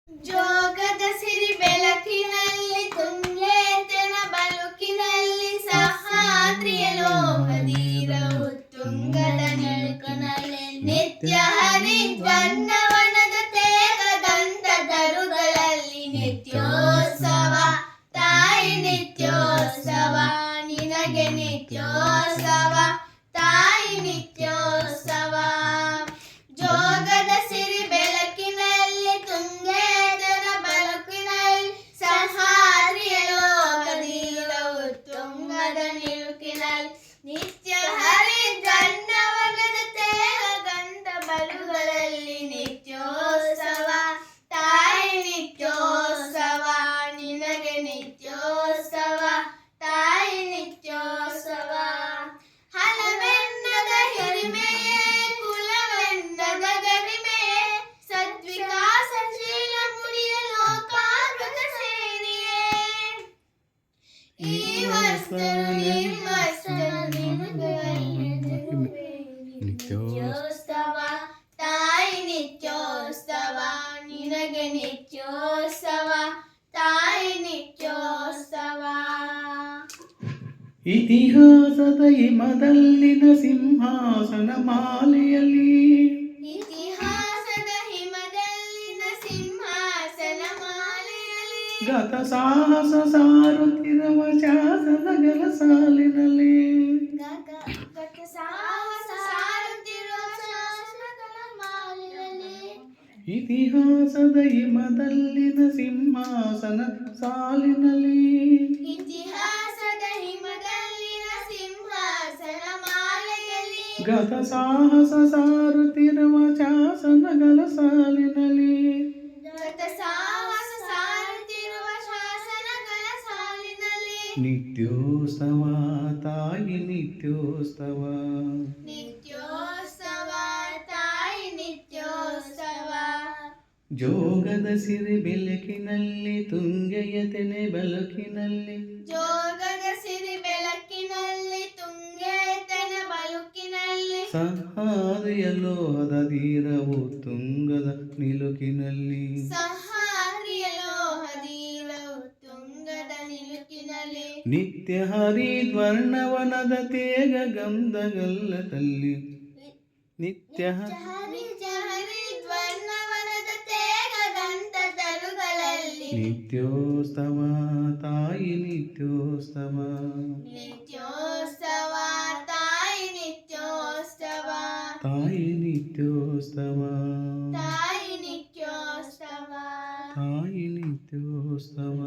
ಜೋಗದ ಸಿರಿ ಬೆಳಕಿನಲ್ಲಿ ತುಂಗೇತನ ಬಲುಕಿನಲ್ಲಿ ಸಹ್ಯಾದ್ರಿಯ ಲೋಕದೀರವು ತುಂಗದ ನಿಳುಕನಲ್ಲಿ ನಿತ್ಯ ಹರಿದ್ವರ್ಣವನದ ತೇಗ ಗಂಧ ತರುಗಳಲ್ಲಿ ನಿತ್ಯೋತ್ಸವ ತಾಯಿ ನಿತ್ಯೋತ್ಸವ ನಿನಗೆ ನಿತ್ಯೋತ್ಸವ ತಾಯಿ ನಿತ್ಯೋತ್ಸವ ಜೋಗದ ಸಿರಿ ಬೆಳಕಿನಲ್ಲಿ ತುಂಗೇತನ ಬಲುಕಿನಲ್ಲಿ ಸಹ್ಯಾದ್ರಿಯ ಲೋಕದೀರವು ತುಂಗದ ನಿಳುಕಿನಲ್ಲಿ ನಿತ್ಯ ಹರಿದ್ವರ್ಣವನದ ತೇಗ ಗಂಧ ಬಲುಗಳಲ್ಲಿ ನಿತ್ಯೋತ್ಸವ ತಾಯಿ ನಿತ್ಯೋತ್ಸವ ನಿನಗೆ ನಿತ್ಯೋತ್ಸವ ತಾಯಿ ನಿತ್ಯೋತ್ಸವ ಹಲವೆನ್ನದ ಹಿರಿಮೆಯೇ ಕುಲವೆನ್ನದ ಗರಿಮೆಯೇ ಸದ್ವಿಕಾಸಶೀಲ ಮುಡಿಯ ಲೋಕಾರ್ಪಕ ಸೇರಿಯೇ ಈ ನಿತ್ಯೋತ್ಸವ ತಾಯಿ ನಿತ್ಯೋತ್ಸವ ನಿನಗೆ ನಿತ್ಯೋತ್ಸವ ತಾಯಿ ನಿತ್ಯೋತ್ಸವ ಇತಿಹಾಸದ ಹಿಮದಲ್ಲಿನ ಸಿಂಹಾಸನ ಮಾಲೆಯಲ್ಲಿ ಇತಿಹಾಸದ ಹಿಮದಲ್ಲಿನ ಸಿಂಹಾಸನ ಮಾಲೆಯಲ್ಲಿ ಗತ ಸಾಹಸ ಸಾರುತ್ತಿರುವ ಶಾಸನಗಳ ಸಾಲಿನಲ್ಲಿ ಗತ ಸಾಹಸ ಸಾರುತ್ತಿರುವ ಶಾಸನಗಳ ಮಾಲೆಯಲ್ಲಿ ಇತಿಹಾಸದ ಹಿಮದಲ್ಲಿನ ಸಿಂಹಾಸನ ಸಾಲಿನಲ್ಲಿ ಇತಿಹಾಸದ ಹಿಮದಲ್ಲಿನ ಸಿಂಹಾಸನ ಮಾಲೆಯಲ್ಲಿ ಗತ ಸಾಹಸ ಸಾರುತ್ತಿರುವ ಶಾಸನಗಳ ಸಾಲಿನಲ್ಲಿ ಗತ ಸಾಹಸ ಸಾರುತ್ತಿರುವ ಶಾಸನಗಳ ಸಾಲಿನಲ್ಲಿ ನಿತ್ಯೋತ್ಸವ ತಾಯಿ ನಿತ್ಯೋತ್ಸವ ನಿತ್ಯೋತ್ಸವ ತಾಯಿ ನಿತ್ಯೋತ್ಸವ ಜೋಗದ ಸಿರಿ ಬೆಳಕಿನಲ್ಲಿ ತುಂಗೆಯ ತೆನೆ ಬೆಳಕಿನಲ್ಲಿ ಜೋಗದ ಸಿರಿ ಬೆಳಕಿನಲ್ಲಿ ತುಂಗೇತನ ಬಲುಕಿನಲ್ಲಿ ಸಹ್ಯಾದ್ರಿಯ ಲೋಹದ ತೀರವು ತುಂಗದ ನಿಲುಕಿನಲ್ಲಿ ಸಹ್ಯಾದ್ರಿಯ ಲೋಹದೀರವು ತುಂಗದ ನಿಲುಕಿನಲ್ಲಿ ನಿತ್ಯ ಹರಿದ್ವರ್ಣವನದ ತೇಗ ಗಂಧಗಲ್ಲದಲ್ಲಿ ನಿತ್ಯ ಹರಿದ್ವರ್ಣವನದ ತೇಗ ಗಂಧ ತರುಗಳಲ್ಲಿ ನಿತ್ಯೋತ್ಸವ ತಾಯಿ ನಿತ್ಯೋತ್ಸವ ನಿತ್ಯೋತ್ಸವ ತಾಯಿ ನಿತ್ಯೋತ್ಸವ ತಾಯಿ ನಿತ್ಯೋತ್ಸವ ತಾಯಿ ನಿತ್ಯೋತ್ಸವ ತಾಯಿ ನಿತ್ಯೋತ್ಸವ